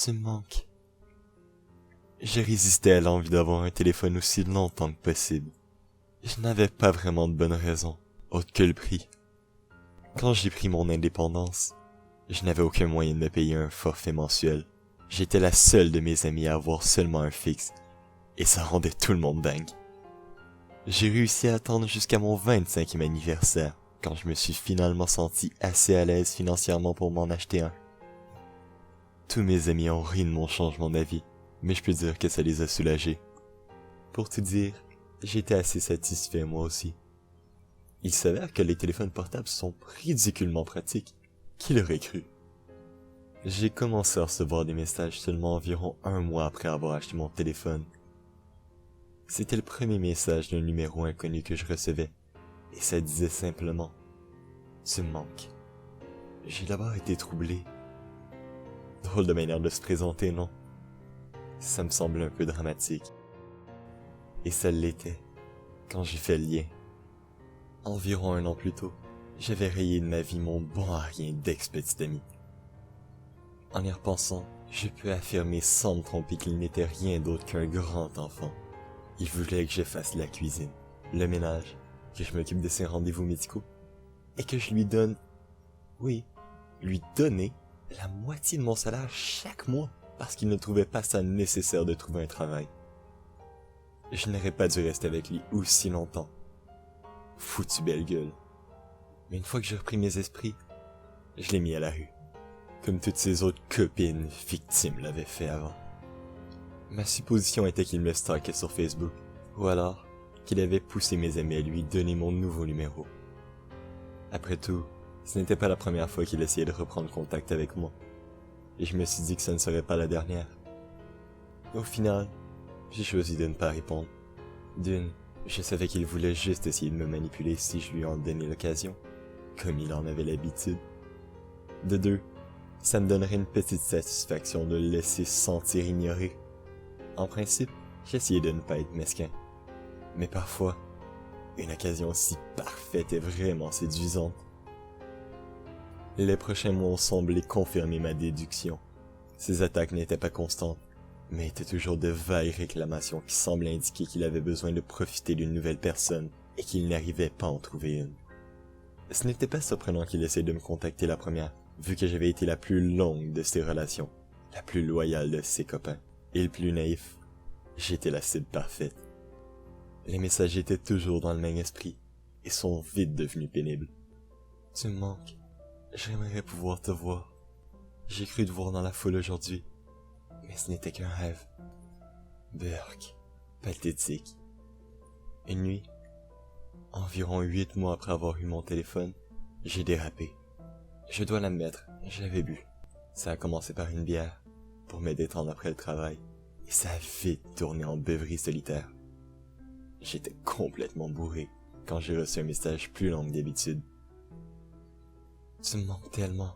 Tu me manques. J'ai résisté à l'envie d'avoir un téléphone aussi longtemps que possible. Je n'avais pas vraiment de bonne raison, autre que le prix. Quand j'ai pris mon indépendance, je n'avais aucun moyen de me payer un forfait mensuel. J'étais la seule de mes amis à avoir seulement un fixe, et ça rendait tout le monde dingue. J'ai réussi à attendre jusqu'à mon 25e anniversaire, quand je me suis finalement senti assez à l'aise financièrement pour m'en acheter un. Tous mes amis ont ri de mon changement d'avis, mais je peux dire que ça les a soulagés. Pour tout dire, j'étais assez satisfait moi aussi. Il s'avère que les téléphones portables sont ridiculement pratiques. Qui l'aurait cru? J'ai commencé à recevoir des messages seulement environ un mois après avoir acheté mon téléphone. C'était le premier message d'un numéro inconnu que je recevais, et ça disait simplement « Tu me manques ». J'ai d'abord été troublé. Drôle de manière de se présenter, non? Ça me semblait un peu dramatique. Et ça l'était, quand j'ai fait le lien. Environ un an plus tôt, j'avais rayé de ma vie mon bon à rien d'ex-petit ami. En y repensant, je peux affirmer sans me tromper qu'il n'était rien d'autre qu'un grand enfant. Il voulait que je fasse la cuisine, le ménage, que je m'occupe de ses rendez-vous médicaux, et que je lui donne, oui, lui donner la moitié de mon salaire chaque mois, parce qu'il ne trouvait pas ça nécessaire de trouver un travail. Je n'aurais pas dû rester avec lui aussi longtemps. Foutu belle gueule. Mais une fois que j'ai repris mes esprits, je l'ai mis à la rue. Comme toutes ses autres copines victimes l'avaient fait avant. Ma supposition était qu'il me stalkait sur Facebook, ou alors qu'il avait poussé mes amis à lui donner mon nouveau numéro. Après tout, ce n'était pas la première fois qu'il essayait de reprendre contact avec moi, et je me suis dit que ce ne serait pas la dernière. Au final, j'ai choisi de ne pas répondre. D'une, je savais qu'il voulait juste essayer de me manipuler si je lui en donnais l'occasion, comme il en avait l'habitude. De deux, ça me donnerait une petite satisfaction de le laisser se sentir ignoré. En principe, j'essayais de ne pas être mesquin. Mais parfois, une occasion aussi parfaite est vraiment séduisante. Les prochains mois ont semblé confirmer ma déduction. Ses attaques n'étaient pas constantes, mais étaient toujours de vagues réclamations qui semblaient indiquer qu'il avait besoin de profiter d'une nouvelle personne et qu'il n'arrivait pas à en trouver une. Ce n'était pas surprenant qu'il essaie de me contacter la première, vu que j'avais été la plus longue de ses relations, la plus loyale de ses copains, et le plus naïf. J'étais la cible parfaite. Les messages étaient toujours dans le même esprit, et sont vite devenus pénibles. Tu me manques. J'aimerais pouvoir te voir. J'ai cru te voir dans la foule aujourd'hui, mais ce n'était qu'un rêve. Burk. Pathétique. Une nuit, environ 8 mois après avoir eu mon téléphone, j'ai dérapé. Je dois l'admettre, j'avais bu. Ça a commencé par une bière, pour me détendre après le travail, et ça a vite tourné en beuverie solitaire. J'étais complètement bourré quand j'ai reçu un message plus long que d'habitude. Tu me manques tellement.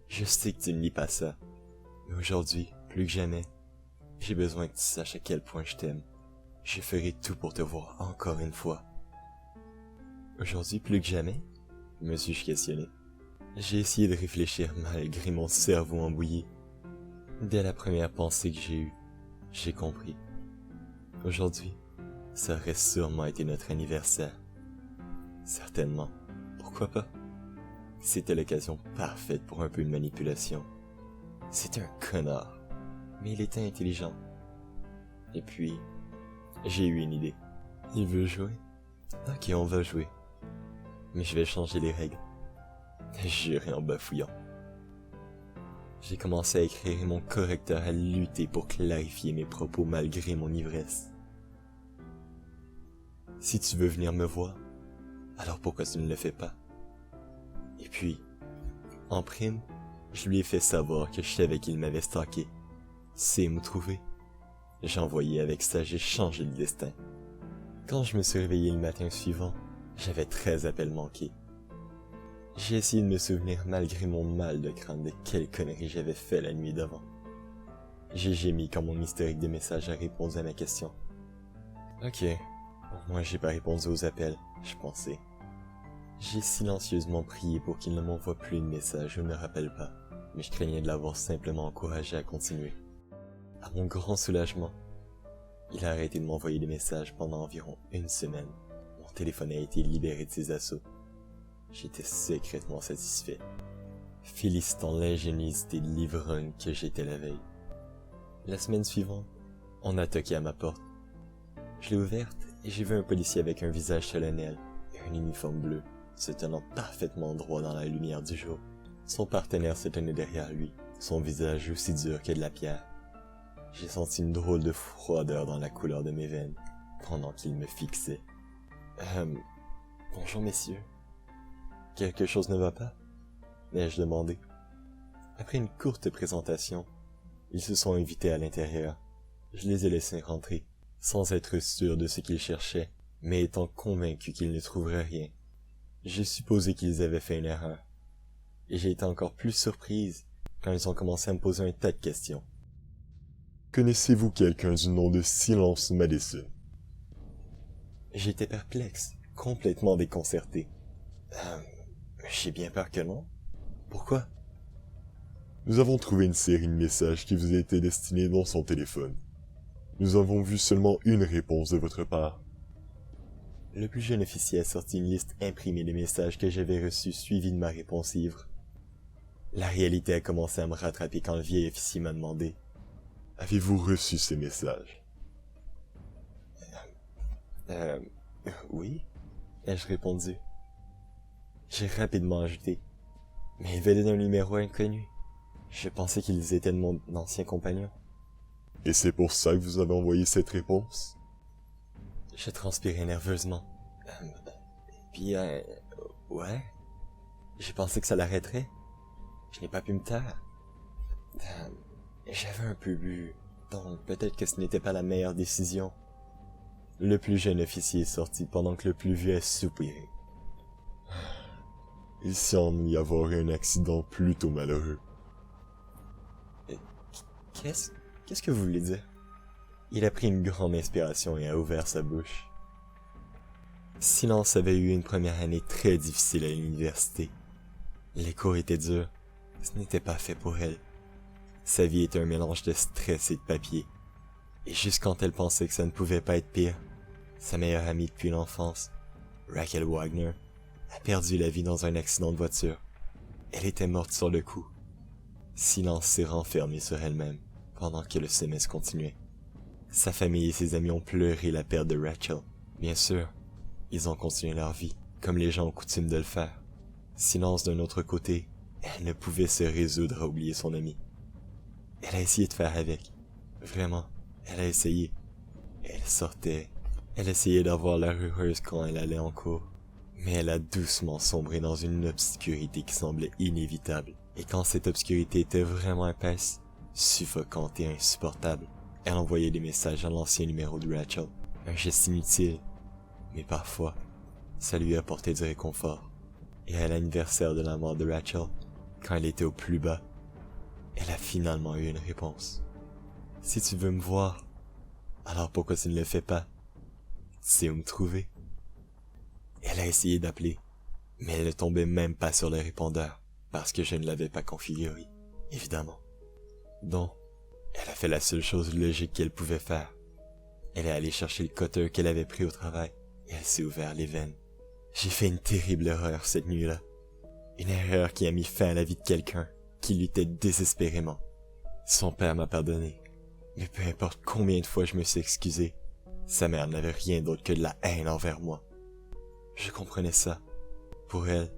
Je sais que tu ne lis pas ça, mais aujourd'hui, plus que jamais, j'ai besoin que tu saches à quel point je t'aime. Je ferai tout pour te voir encore une fois. Aujourd'hui, plus que jamais, me suis-je questionné. J'ai essayé de réfléchir malgré mon cerveau embouilli. Dès la première pensée que j'ai eue, j'ai compris. Aujourd'hui, ça aurait sûrement été notre anniversaire. Certainement. Pourquoi pas? C'était l'occasion parfaite pour un peu de manipulation. C'était un connard, mais il était intelligent. Et puis, j'ai eu une idée. Il veut jouer? Ok, on va jouer. Mais je vais changer les règles. Juré en bafouillant. J'ai commencé à écrire et mon correcteur a lutté pour clarifier mes propos malgré mon ivresse. Si tu veux venir me voir, alors pourquoi tu ne le fais pas? Et puis, en prime, je lui ai fait savoir que je savais qu'il m'avait stalké. C'est me trouver. J'ai envoyé avec ça, j'ai changé le destin. Quand je me suis réveillé le matin suivant, j'avais 13 appels manqués. J'ai essayé de me souvenir malgré mon mal de crâne de quelle connerie j'avais fait la nuit d'avant. J'ai gémi quand mon historique de messages a répondu à ma question. Ok, au moins j'ai pas répondu aux appels, je pensais. J'ai silencieusement prié pour qu'il ne m'envoie plus de messages ou ne me rappelle pas, mais je craignais de l'avoir simplement encouragé à continuer. À mon grand soulagement, il a arrêté de m'envoyer des messages pendant environ une semaine. Mon téléphone a été libéré de ses assauts. J'étais secrètement satisfait, félicitant l'ingéniosité de l'ivrogne que j'étais la veille. La semaine suivante, on a toqué à ma porte. Je l'ai ouverte et j'ai vu un policier avec un visage solennel et un uniforme bleu, se tenant parfaitement droit dans la lumière du jour. Son partenaire se tenait derrière lui, son visage aussi dur que de la pierre. J'ai senti une drôle de froideur dans la couleur de mes veines, pendant qu'il me fixait. Bonjour messieurs. Quelque chose ne va pas? Ai-je demandé. Après une courte présentation, ils se sont invités à l'intérieur. Je les ai laissés rentrer, sans être sûr de ce qu'ils cherchaient, mais étant convaincu qu'ils ne trouveraient rien. J'ai supposé qu'ils avaient fait une erreur. Et j'ai été encore plus surprise quand ils ont commencé à me poser un tas de questions. Connaissez-vous quelqu'un du nom de Silence Madison? J'étais perplexe, complètement déconcerté. J'ai bien peur que non. Pourquoi? Nous avons trouvé une série de messages qui vous a été destinés dans son téléphone. Nous avons vu seulement une réponse de votre part. Le plus jeune officier a sorti une liste imprimée des messages que j'avais reçus suivie de ma réponse ivre. La réalité a commencé à me rattraper quand le vieil officier m'a demandé. Avez-vous reçu ces messages? Oui, ai-je répondu. J'ai rapidement ajouté. Mais ils venaient d'un numéro inconnu. Je pensais qu'ils étaient de mon ancien compagnon. Et c'est pour ça que vous avez envoyé cette réponse? Je transpirais nerveusement. Puis, ouais. J'ai pensé que ça l'arrêterait. Je n'ai pas pu me taire. J'avais un peu bu, donc peut-être que ce n'était pas la meilleure décision. Le plus jeune officier est sorti pendant que le plus vieux a soupiré. Il semble y avoir eu un accident plutôt malheureux. Qu'est-ce que vous voulez dire? Il a pris une grande inspiration et a ouvert sa bouche. Silence avait eu une première année très difficile à l'université. Les cours étaient durs. Ce n'était pas fait pour elle. Sa vie était un mélange de stress et de papier. Et juste quand elle pensait que ça ne pouvait pas être pire, sa meilleure amie depuis l'enfance, Rachel Wagner, a perdu la vie dans un accident de voiture. Elle était morte sur le coup. Silence s'est renfermée sur elle-même pendant que le semestre continuait. Sa famille et ses amis ont pleuré la perte de Rachel. Bien sûr, ils ont continué leur vie, comme les gens ont coutume de le faire. Silence d'un autre côté, elle ne pouvait se résoudre à oublier son amie. Elle a essayé de faire avec. Vraiment, elle a essayé. Elle sortait. Elle essayait d'avoir l'air heureuse quand elle allait en cours. Mais elle a doucement sombré dans une obscurité qui semblait inévitable. Et quand cette obscurité était vraiment épaisse, suffocante et insupportable, elle envoyait des messages à l'ancien numéro de Rachel. Un geste inutile, mais parfois, ça lui apportait du réconfort. Et à l'anniversaire de la mort de Rachel, quand elle était au plus bas, elle a finalement eu une réponse. Si tu veux me voir, alors pourquoi tu ne le fais pas? Tu sais où me trouver. Elle a essayé d'appeler, mais elle ne tombait même pas sur le répondeur, parce que je ne l'avais pas configuré, évidemment. Donc, elle a fait la seule chose logique qu'elle pouvait faire. Elle est allée chercher le cutter qu'elle avait pris au travail, et elle s'est ouvert les veines. J'ai fait une terrible erreur cette nuit-là. Une erreur qui a mis fin à la vie de quelqu'un qui luttait désespérément. Son père m'a pardonné, mais peu importe combien de fois je me suis excusé, sa mère n'avait rien d'autre que de la haine envers moi. Je comprenais ça. Pour elle,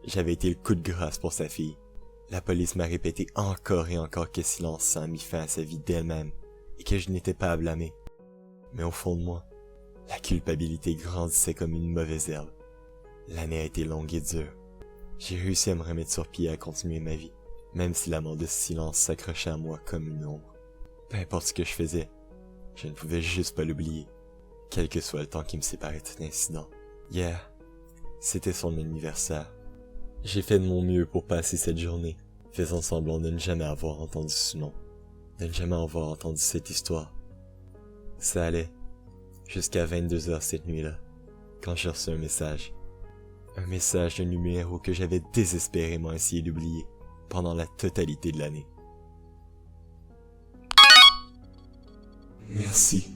j'avais été le coup de grâce pour sa fille. La police m'a répété encore et encore que Silence a mis fin à sa vie d'elle-même et que je n'étais pas à blâmer. Mais au fond de moi, la culpabilité grandissait comme une mauvaise herbe. L'année a été longue et dure. J'ai réussi à me remettre sur pied et à continuer ma vie, même si la mort de Silence s'accrochait à moi comme une ombre. Peu importe ce que je faisais, je ne pouvais juste pas l'oublier, quel que soit le temps qui me séparait de cet incident. Hier, c'était son anniversaire. J'ai fait de mon mieux pour passer cette journée, faisant semblant de ne jamais avoir entendu ce nom, de ne jamais avoir entendu cette histoire. Ça allait, jusqu'à 22h cette nuit-là, quand j'ai reçu un message. Un message d'un numéro que j'avais désespérément essayé d'oublier pendant la totalité de l'année. Merci.